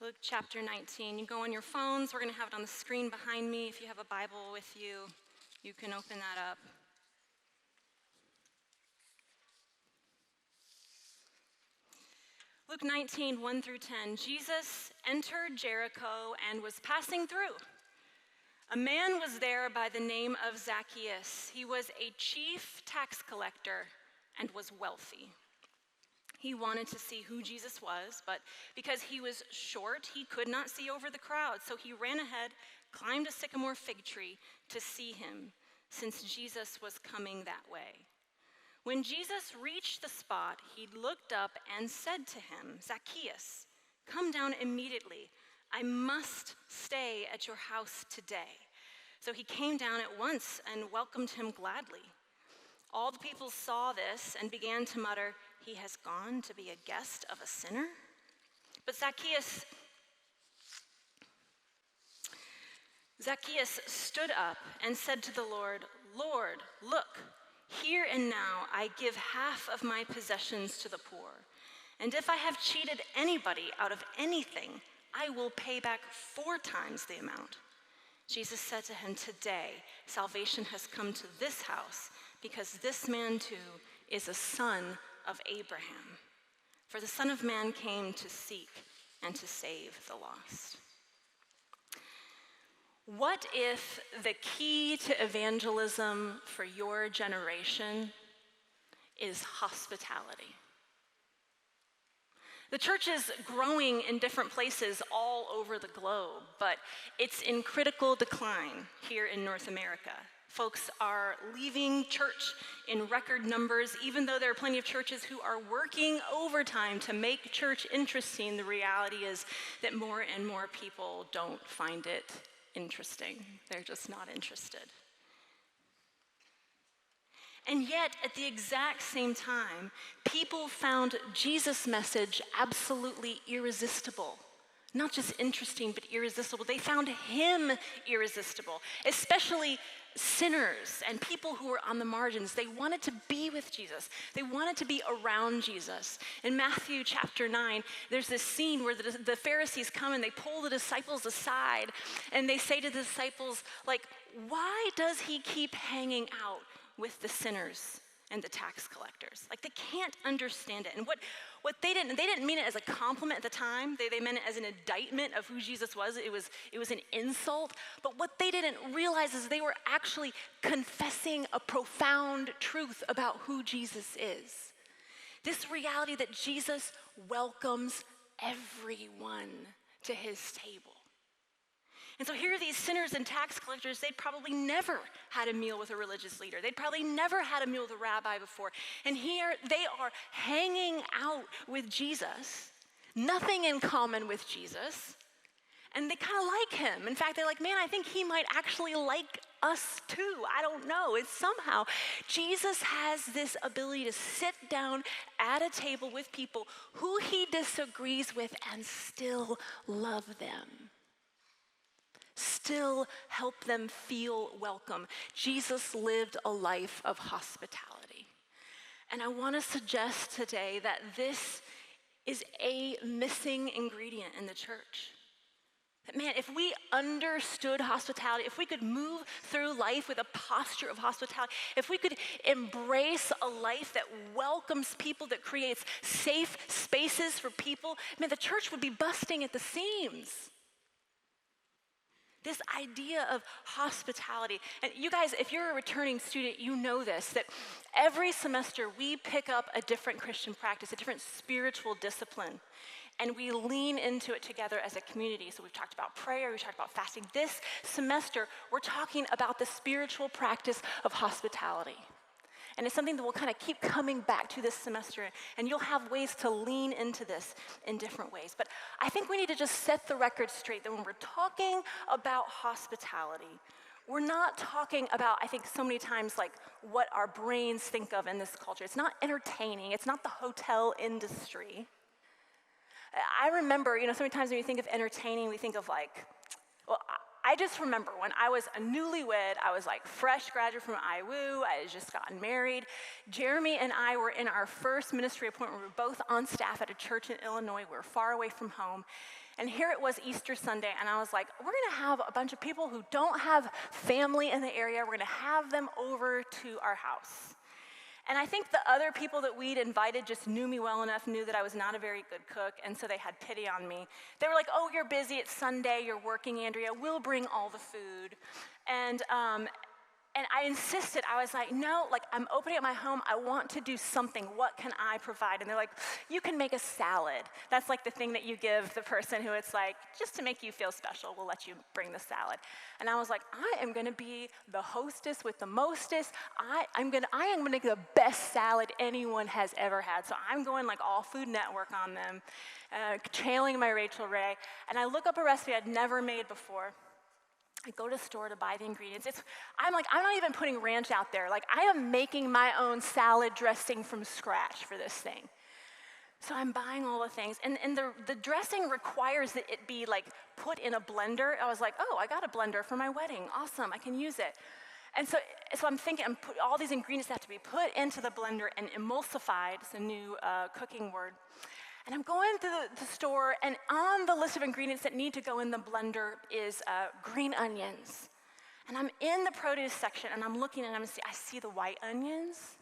Luke chapter 19. You go on your phones. We're going to have it on the screen behind me. If you have a Bible with you, you can open that up. Luke 19, 1 through 10. Jesus entered Jericho and was passing through. A man was there by the name of Zacchaeus. He was a chief tax collector and was wealthy. He wanted to see who Jesus was, but because he was short, he could not see over the crowd. So he ran ahead, climbed a sycamore fig tree to see him, since Jesus was coming that way. When Jesus reached the spot, he looked up and said to him, "Zacchaeus, come down immediately. I must stay at your house today." So he came down at once and welcomed him gladly. All the people saw this and began to mutter, "He has gone to be a guest of a sinner?" But Zacchaeus stood up and said to the Lord, "Lord, look, here and now I give half of my possessions to the poor. And if I have cheated anybody out of anything, I will pay back 4 times the amount." Jesus said to him, "Today salvation has come to this house, because this man too is a son of Abraham. For the Son of Man came to seek and to save the lost." What if the key to evangelism for your generation is hospitality? The church is growing in different places all over the globe, but it's in critical decline here in North America. Folks are leaving church in record numbers, even though there are plenty of churches who are working overtime to make church interesting. The reality is that more and more people don't find it interesting. They're just not interested. And yet, at the exact same time, people found Jesus' message absolutely irresistible. Not just interesting, but irresistible. They found him irresistible, especially sinners and people who were on the margins. They wanted to be with Jesus. They wanted to be around Jesus. In Matthew chapter 9, there's this scene where the Pharisees come and they pull the disciples aside and they say to the disciples, like, "Why does he keep hanging out with the sinners and the tax collectors?" Like, they can't understand it. And what they didn't mean it as a compliment at the time. They meant it as an indictment of who Jesus was. It was an insult. But what they didn't realize is they were actually confessing a profound truth about who Jesus is. This reality that Jesus welcomes everyone to his table. And so here are these sinners and tax collectors. They'd probably never had a meal with a religious leader. They'd probably never had a meal with a rabbi before. And here they are hanging out with Jesus, nothing in common with Jesus, and they kind of like him. In fact, they're like, "Man, I think he might actually like us too. I don't know." It's somehow Jesus has this ability to sit down at a table with people who he disagrees with and still love them. Still help them feel welcome. Jesus lived a life of hospitality. And I want to suggest today that this is a missing ingredient in the church. That, man, if we understood hospitality, if we could move through life with a posture of hospitality, if we could embrace a life that welcomes people, that creates safe spaces for people, man, the church would be busting at the seams. This idea of hospitality. And you guys, if you're a returning student, you know this, that every semester we pick up a different Christian practice, a different spiritual discipline, and we lean into it together as a community. So we've talked about prayer, we've talked about fasting. This semester, we're talking about the spiritual practice of hospitality. And it's something that will kind of keep coming back to this semester, and you'll have ways to lean into this in different ways. But I think we need to just set the record straight that when we're talking about hospitality, we're not talking about, I think so many times, like what our brains think of in this culture. It's not entertaining. It's not the hotel industry. I remember, so many times when we think of entertaining, we think of like, well, I just remember when I was a newlywed, I was like fresh graduate from IWU, I had just gotten married. Jeremy and I were in our first ministry appointment. We were both on staff at a church in Illinois. We were far away from home. And here it was Easter Sunday, and I was like, we're gonna have a bunch of people who don't have family in the area. We're gonna have them over to our house. And I think the other people that we'd invited just knew me well enough, knew that I was not a very good cook, and so they had pity on me. They were like, oh, you're busy, it's Sunday, you're working, Andrea, we'll bring all the food. And I insisted, I was like, no, like I'm opening up my home, I want to do something, what can I provide? And they're like, you can make a salad. That's like the thing that you give the person who it's like, just to make you feel special, we'll let you bring the salad. And I was like, I am gonna be the hostess with the mostest. I am gonna make the best salad anyone has ever had. So I'm going like all Food Network on them, channeling my Rachel Ray. And I look up a recipe I'd never made before. I go to the store to buy the ingredients. I'm not even putting ranch out there. Like, I am making my own salad dressing from scratch for this thing. So I'm buying all the things. And the dressing requires that it be, like, put in a blender. I was like, oh, I got a blender for my wedding. Awesome, I can use it. And so I'm thinking, all these ingredients have to be put into the blender and emulsified. It's a new cooking word. And I'm going to the store, and on the list of ingredients that need to go in the blender is green onions. And I'm in the produce section, and I'm looking, and I see the white onions.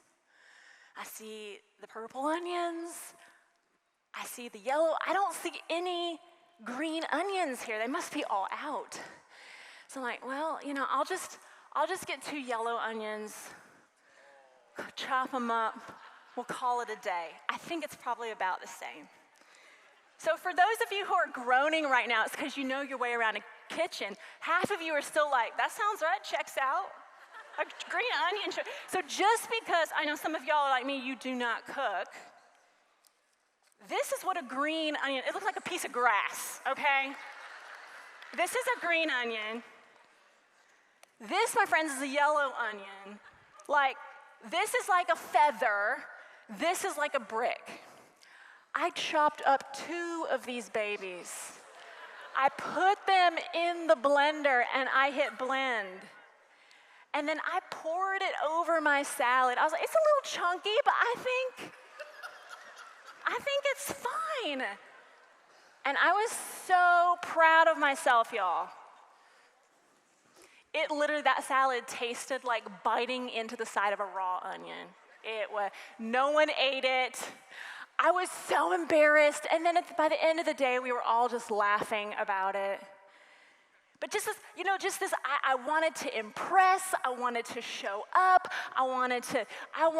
I see the purple onions. I see the yellow. I don't see any green onions here. They must be all out. So I'm like, well, I'll just get 2 yellow onions, chop them up. We'll call it a day. I think it's probably about the same. So for those of you who are groaning right now, it's because you know your way around a kitchen. Half of you are still like, that sounds right, checks out. A green onion. So just because I know some of y'all are like me, you do not cook, this is what a green onion, it looks like a piece of grass, okay? This is a green onion. This, my friends, is a yellow onion. Like, this is like a feather. This is like a brick. I chopped up 2 of these babies. I put them in the blender and I hit blend. And then I poured it over my salad. I was like, it's a little chunky, but I think it's fine. And I was so proud of myself, y'all. It literally, that salad tasted like biting into the side of a raw onion. No one ate it. I was so embarrassed. And then by the end of the day, we were all just laughing about it. But just this, I wanted to impress. I wanted to show up. I wanted to, I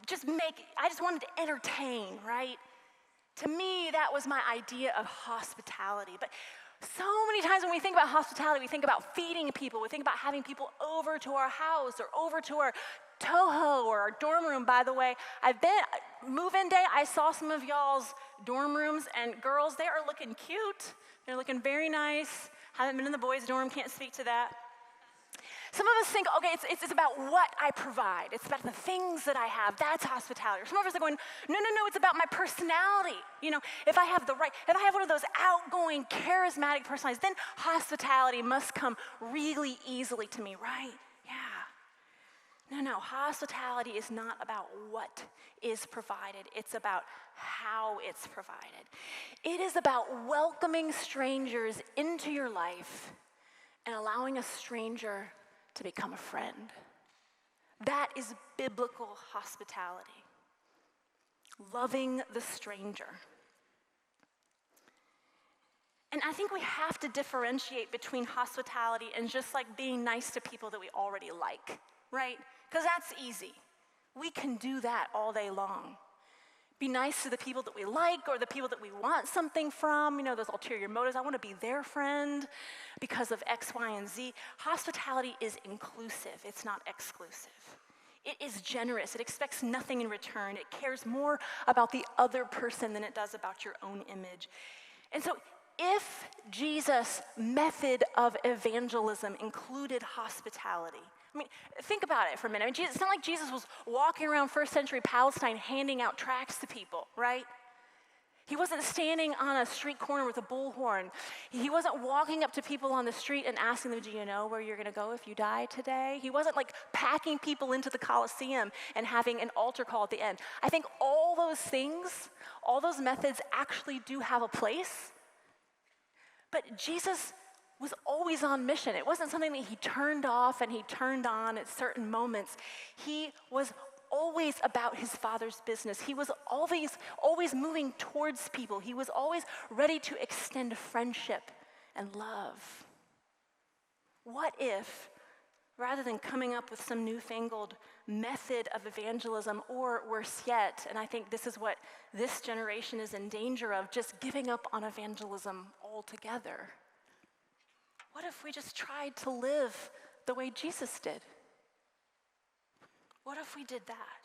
just wanted to entertain, right? To me, that was my idea of hospitality. But so many times when we think about hospitality, we think about feeding people. We think about having people over to our house or over to our Toho or our dorm room. By the way, move-in day, I saw some of y'all's dorm rooms, and girls, they are looking cute. They're looking very nice. Haven't been in the boys' dorm, can't speak to that. Some of us think, okay, it's about what I provide. It's about the things that I have. That's hospitality. Or some of us are going, no, it's about my personality. If I have one of those outgoing, charismatic personalities, then hospitality must come really easily to me, right? Yeah. No, hospitality is not about what is provided. It's about how it's provided. It is about welcoming strangers into your life and allowing a stranger to become a friend. That is biblical hospitality. Loving the stranger. And I think we have to differentiate between hospitality and just like being nice to people that we already like, right? Because that's easy. We can do that all day long. Be nice to the people that we like or the people that we want something from, those ulterior motives. I want to be their friend because of X, Y, and Z. Hospitality is inclusive. It's not exclusive. It is generous. It expects nothing in return. It cares more about the other person than it does about your own image. And so if Jesus' method of evangelism included hospitality, think about it for a minute. It's not like Jesus was walking around first century Palestine handing out tracts to people, right? He wasn't standing on a street corner with a bullhorn. He wasn't walking up to people on the street and asking them, do you know where you're going to go if you die today? He wasn't like packing people into the Colosseum and having an altar call at the end. I think all those things, all those methods actually do have a place. But Jesus was always on mission. It wasn't something that he turned off and he turned on at certain moments. He was always about his Father's business. He was always moving towards people. He was always ready to extend friendship and love. What if, rather than coming up with some newfangled method of evangelism, or worse yet, and I think this is what this generation is in danger of, just giving up on evangelism altogether? What if we just tried to live the way Jesus did? What if we did that?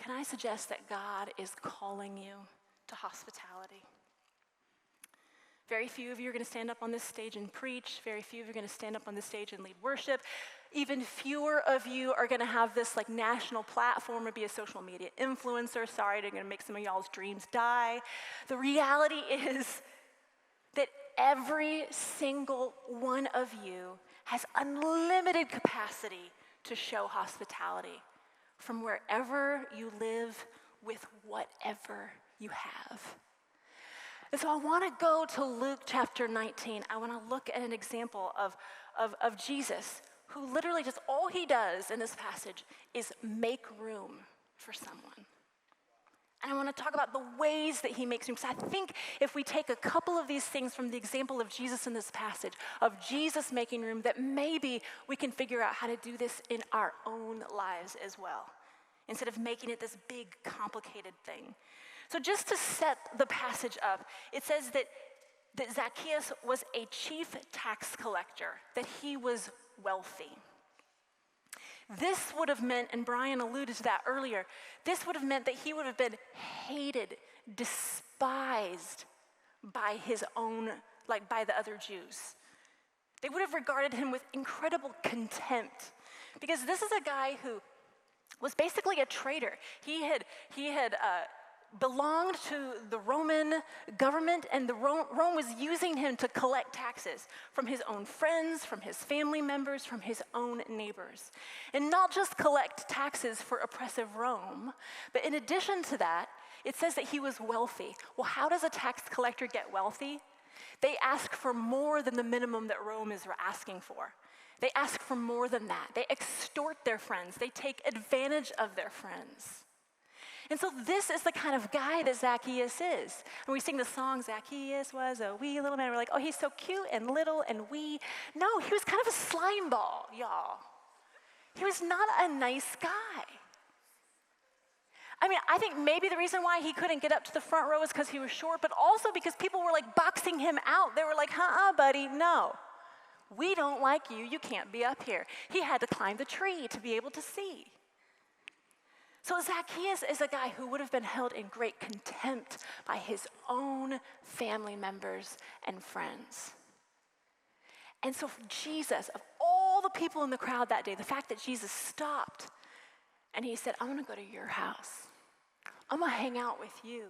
Can I suggest that God is calling you to hospitality? Very few of you are going to stand up on this stage and preach. Very few of you are going to stand up on this stage and lead worship. Even fewer of you are going to have this like national platform or be a social media influencer. Sorry, they're going to make some of y'all's dreams die. The reality is that every single one of you has unlimited capacity to show hospitality from wherever you live with whatever you have. And so I want to go to Luke chapter 19. I want to look at an example of Jesus, who literally just all he does in this passage is make room for someone. And I want to talk about the ways that he makes room. Because I think if we take a couple of these things from the example of Jesus in this passage, of Jesus making room, that maybe we can figure out how to do this in our own lives as well, instead of making it this big, complicated thing. So just to set the passage up, it says that Zacchaeus was a chief tax collector, that he was wealthy. This would have meant, and Brian alluded to that earlier, this would have meant that he would have been hated, despised by his own, like by the other Jews. They would have regarded him with incredible contempt, because this is a guy who was basically a traitor. He had belonged to the Roman government, and Rome was using him to collect taxes from his own friends, from his family members, from his own neighbors. And not just collect taxes for oppressive Rome, but in addition to that, it says that he was wealthy. Well, how does a tax collector get wealthy? They ask for more than the minimum that Rome is asking for. They ask for more than that. They extort their friends. They take advantage of their friends. And so this is the kind of guy that Zacchaeus is. And we sing the song, Zacchaeus was a wee little man. We're like, oh, he's so cute and little and wee. No, he was kind of a slime ball, y'all. He was not a nice guy. I mean, I think maybe the reason why he couldn't get up to the front row is because he was short, but also because people were like boxing him out. They were like, buddy, no. We don't like you. You can't be up here. He had to climb the tree to be able to see. So Zacchaeus is a guy who would have been held in great contempt by his own family members and friends. And so for Jesus, of all the people in the crowd that day, the fact that Jesus stopped and he said, I'm going to go to your house. I'm going to hang out with you.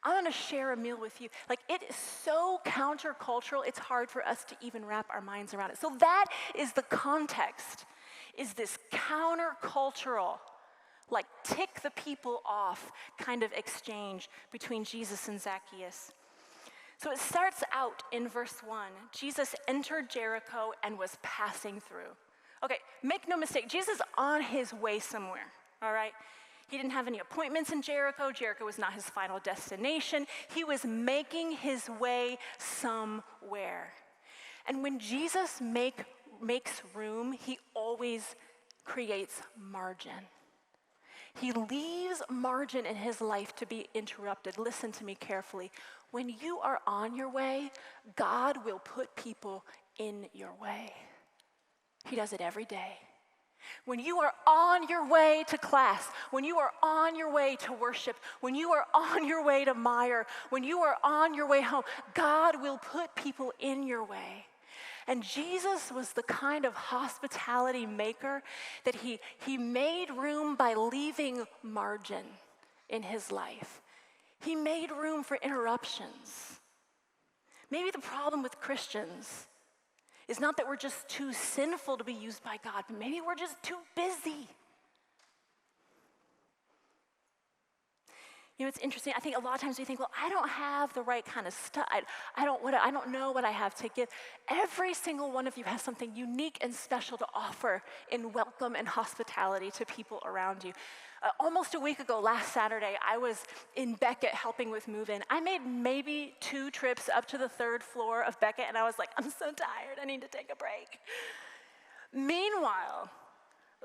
I'm going to share a meal with you. Like, it is so countercultural, it's hard for us to even wrap our minds around it. So that is the context, is this countercultural, like tick the people off kind of exchange between Jesus and Zacchaeus. So it starts out in verse 1. Jesus entered Jericho and was passing through. Okay, make no mistake, Jesus is on his way somewhere, all right? He didn't have any appointments in Jericho. Jericho was not his final destination. He was making his way somewhere. And when Jesus makes room, he always creates margin. He leaves margin in his life to be interrupted. Listen to me carefully. When you are on your way, God will put people in your way. He does it every day. When you are on your way to class, when you are on your way to worship, when you are on your way to Meyer, when you are on your way home, God will put people in your way. And Jesus was the kind of hospitality maker that he made room by leaving margin in his life. He made room for interruptions. Maybe the problem with Christians is not that we're just too sinful to be used by God, but maybe we're just too busy. You know, it's interesting. I think a lot of times we think, well, I don't have the right kind of stuff. I don't know what I have to give. Every single one of you has something unique and special to offer in welcome and hospitality to people around you. Almost a week ago, last Saturday, I was in Beckett helping with move-in. I made maybe 2 trips up to the 3rd floor of Beckett, and I was like, I'm so tired. I need to take a break. Meanwhile,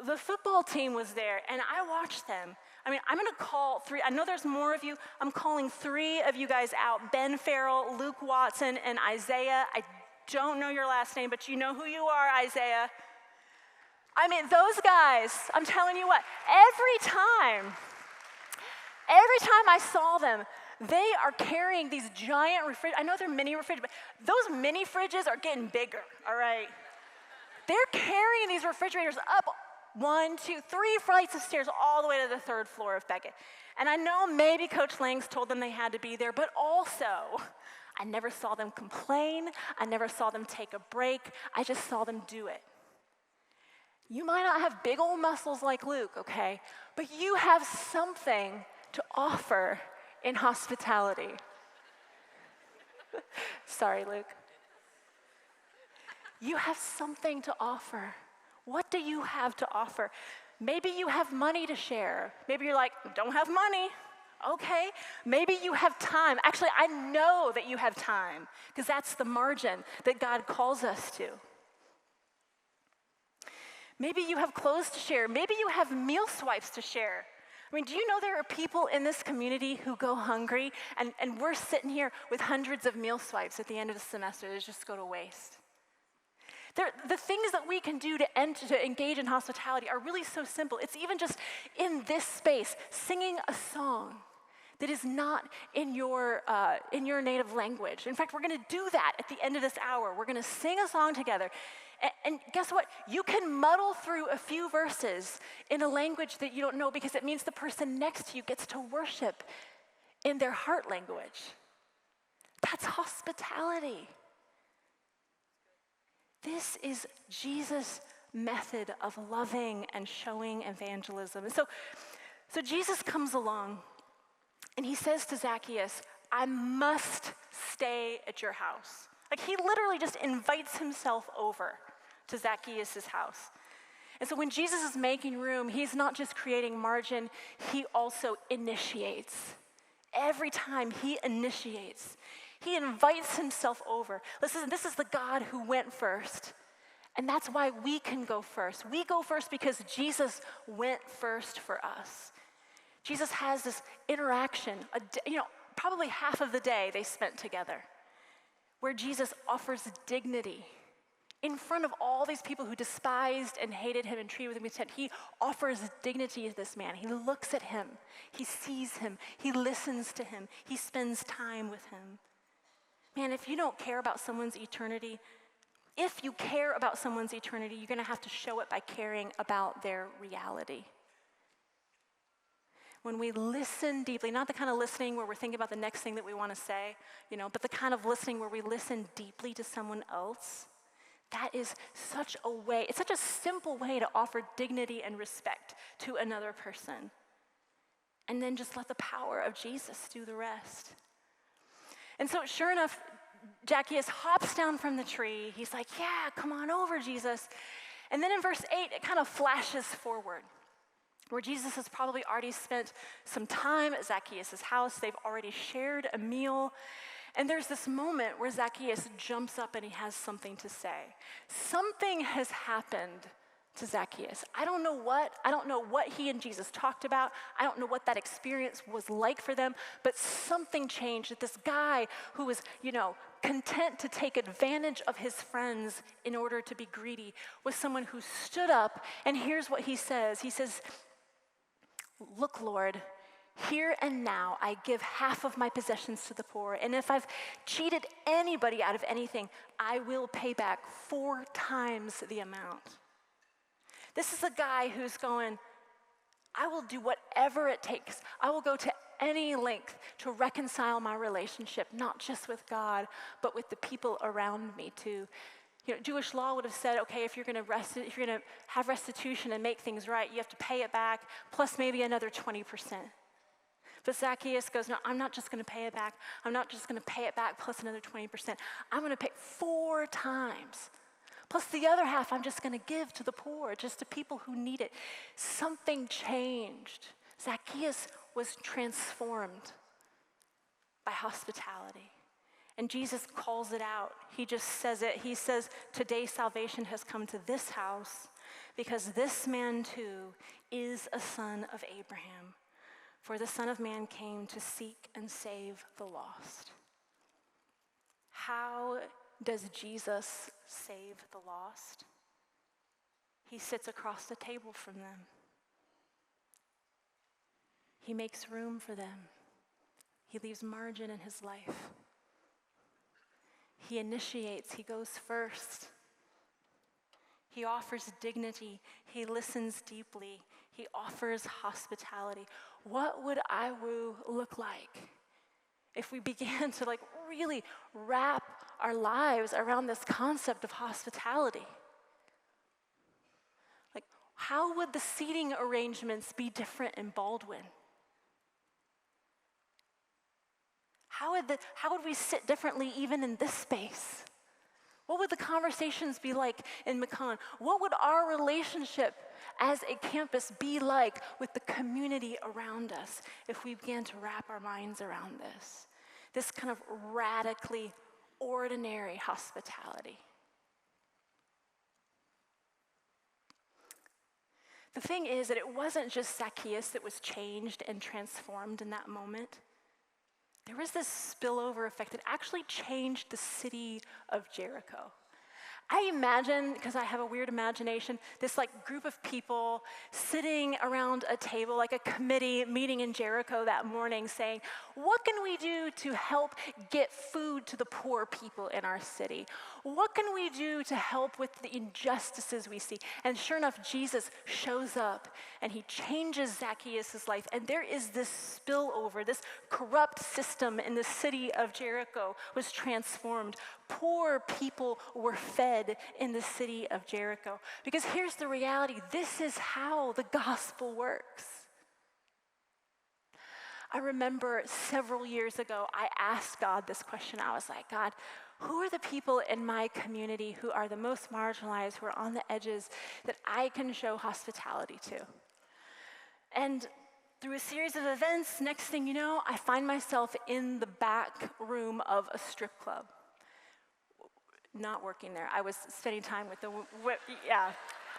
the football team was there, and I watched them. I mean, I'm going to call 3. I know there's more of you. I'm calling 3 of you guys out: Ben Farrell, Luke Watson, and Isaiah. I don't know your last name, but you know who you are, Isaiah. I mean, those guys, I'm telling you what, every time I saw them, they are carrying these giant refrigerators. I know they're mini refrigerators, but those mini fridges are getting bigger, all right? They're carrying these refrigerators up 1, 2, 3 flights of stairs all the way to the 3rd floor of Beckett. And I know maybe Coach Langs told them they had to be there, but also, I never saw them complain. I never saw them take a break. I just saw them do it. You might not have big old muscles like Luke, okay? But you have something to offer in hospitality. Sorry, Luke. You have something to offer. What do you have to offer? Maybe you have money to share. Maybe you're like, don't have money. Okay. Maybe you have time. Actually, I know that you have time, because that's the margin that God calls us to. Maybe you have clothes to share. Maybe you have meal swipes to share. I mean, do you know there are people in this community who go hungry, and we're sitting here with hundreds of meal swipes at the end of the semester that just go to waste? The things that we can do to engage in hospitality are really so simple. It's even just in this space, singing a song that is not in your native language. In fact, we're going to do that at the end of this hour. We're going to sing a song together. And guess what? You can muddle through a few verses in a language that you don't know, because it means the person next to you gets to worship in their heart language. That's hospitality. This is Jesus' method of loving and showing evangelism. And so Jesus comes along, and he says to Zacchaeus, I must stay at your house. Like, he literally just invites himself over to Zacchaeus' house. And so when Jesus is making room, he's not just creating margin, he also initiates. Every time he initiates, he invites himself over. Listen, this is the God who went first. And that's why we can go first. We go first because Jesus went first for us. Jesus has this interaction, probably half of the day they spent together, where Jesus offers dignity in front of all these people who despised and hated him and treated him with contempt. He offers dignity to this man. He looks at him. He sees him. He listens to him. He spends time with him. Man, if you don't care about someone's eternity, you're going to have to show it by caring about their reality. When we listen deeply, not the kind of listening where we're thinking about the next thing that we want to say, but the kind of listening where we listen deeply to someone else, that is such a simple way to offer dignity and respect to another person. And then just let the power of Jesus do the rest. And so sure enough, Zacchaeus hops down from the tree. He's like, yeah, come on over, Jesus. And then in verse 8, it kind of flashes forward, where Jesus has probably already spent some time at Zacchaeus' house. They've already shared a meal. And there's this moment where Zacchaeus jumps up and he has something to say. Something has happened to Zacchaeus. I don't know what he and Jesus talked about. I don't know what that experience was like for them, but something changed. That this guy who was, content to take advantage of his friends in order to be greedy was someone who stood up, and here's what he says. He says, look, Lord, here and now I give half of my possessions to the poor, and if I've cheated anybody out of anything, I will pay back 4 times the amount. This is a guy who's going, I will do whatever it takes. I will go to any length to reconcile my relationship, not just with God, but with the people around me too. Jewish law would have said, okay, if you're going to have restitution and make things right, you have to pay it back plus maybe another 20%. But Zacchaeus goes, no, I'm not just going to pay it back. I'm not just going to pay it back plus another 20%. I'm going to pay 4 times. Plus the other half I'm just going to give to the poor, just to people who need it. Something changed. Zacchaeus was transformed by hospitality. And Jesus calls it out. He just says it. He says, today salvation has come to this house because this man too is a son of Abraham. For the Son of Man came to seek and save the lost. How does Jesus save the lost? He sits across the table from them. He makes room for them. He leaves margin in his life. He initiates, he goes first. He offers dignity. He listens deeply. He offers hospitality. What would IWU look like if we began to really wrap our lives around this concept of hospitality? How would the seating arrangements be different in Baldwin? How would we sit differently even in this space? What would the conversations be like in Macon? What would our relationship as a campus be like with the community around us if we began to wrap our minds around this kind of radically ordinary hospitality? The thing is that it wasn't just Zacchaeus that was changed and transformed in that moment. There was this spillover effect that actually changed the city of Jericho. I imagine, because I have a weird imagination, this group of people sitting around a table, like a committee meeting in Jericho that morning saying, what can we do to help get food to the poor people in our city? What can we do to help with the injustices we see? And sure enough, Jesus shows up and he changes Zacchaeus' life. And there is this spillover, this corrupt system in the city of Jericho was transformed. Poor people were fed in the city of Jericho. Because here's the reality. This is how the gospel works. I remember several years ago, I asked God this question. I was like, God, who are the people in my community who are the most marginalized, who are on the edges, that I can show hospitality to? And through a series of events, next thing you know, I find myself in the back room of a strip club. Not working there. I was spending time with the, yeah.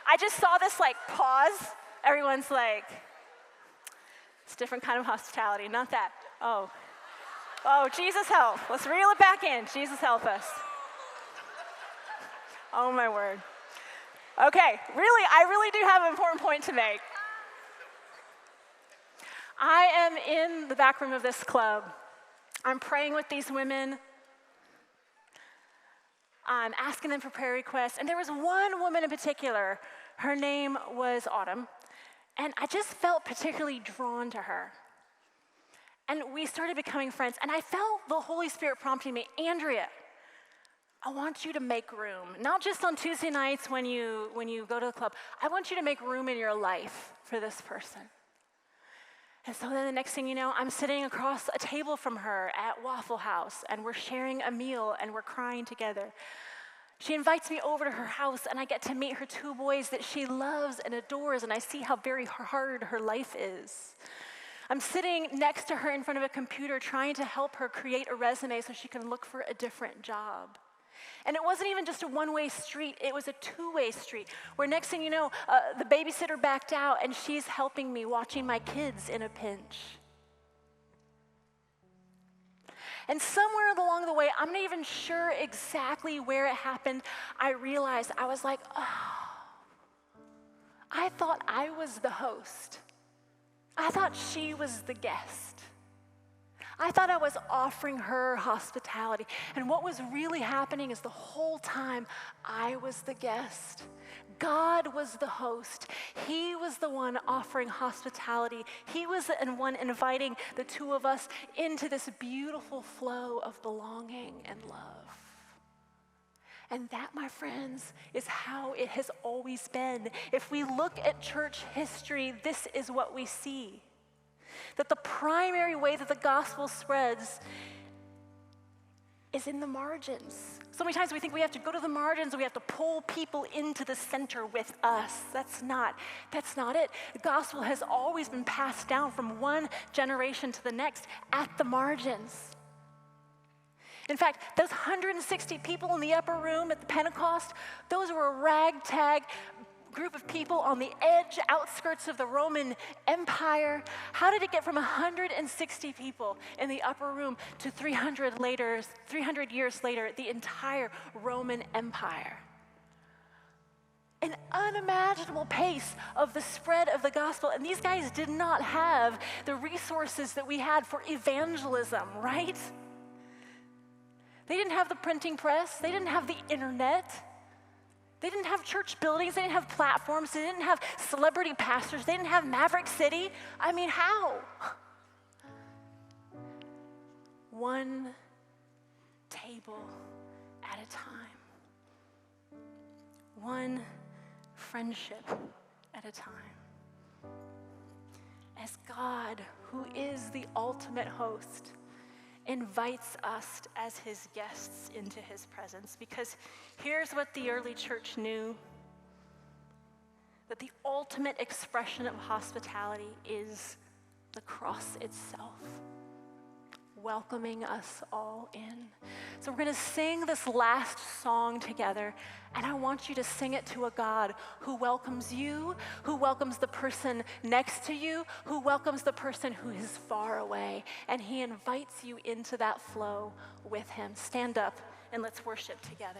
I just saw this pause. Everyone's like, it's a different kind of hospitality, not that. Oh, Jesus help. Let's reel it back in. Jesus help us. Oh my word. Okay, I really do have an important point to make. I am in the back room of this club. I'm praying with these women. I'm asking them for prayer requests. And there was one woman in particular. Her name was Autumn. And I just felt particularly drawn to her. And we started becoming friends. And I felt the Holy Spirit prompting me, Andrea, I want you to make room. Not just on Tuesday nights when you go to the club. I want you to make room in your life for this person. And so then the next thing you know, I'm sitting across a table from her at Waffle House, and we're sharing a meal, and we're crying together. She invites me over to her house, and I get to meet her 2 boys that she loves and adores, and I see how very hard her life is. I'm sitting next to her in front of a computer trying to help her create a resume so she can look for a different job. And it wasn't even just a one-way street, it was a 2-way street, where next thing you know, the babysitter backed out, and she's helping me, watching my kids in a pinch. And somewhere along the way, I'm not even sure exactly where it happened, I realized, I was like, oh, I thought I was the host. I thought she was the guest. I thought I was offering her hospitality. And what was really happening is the whole time I was the guest. God was the host. He was the one offering hospitality. He was the one inviting the two of us into this beautiful flow of belonging and love. And that, my friends, is how it has always been. If we look at church history, this is what we see. That the primary way that the gospel spreads is in the margins. So many times we think we have to go to the margins, we have to pull people into the center with us. That's not it. The gospel has always been passed down from one generation to the next at the margins. In fact, those 160 people in the upper room at the Pentecost, those were a ragtag group of people on the edge, outskirts of the Roman Empire. How did it get from 160 people in the upper room to 300 years later, the entire Roman Empire? An unimaginable pace of the spread of the gospel. And these guys did not have the resources that we had for evangelism, right? They didn't have the printing press. They didn't have the internet. They didn't have church buildings, they didn't have platforms, they didn't have celebrity pastors, they didn't have Maverick City. I mean, how? One table at a time. One friendship at a time. As God, who is the ultimate host, invites us as his guests into his presence. Because here's what the early church knew, that the ultimate expression of hospitality is the cross itself, welcoming us all in. So we're going to sing this last song together, and I want you to sing it to a God who welcomes you, who welcomes the person next to you, who welcomes the person who is far away, and he invites you into that flow with him. Stand up and let's worship together.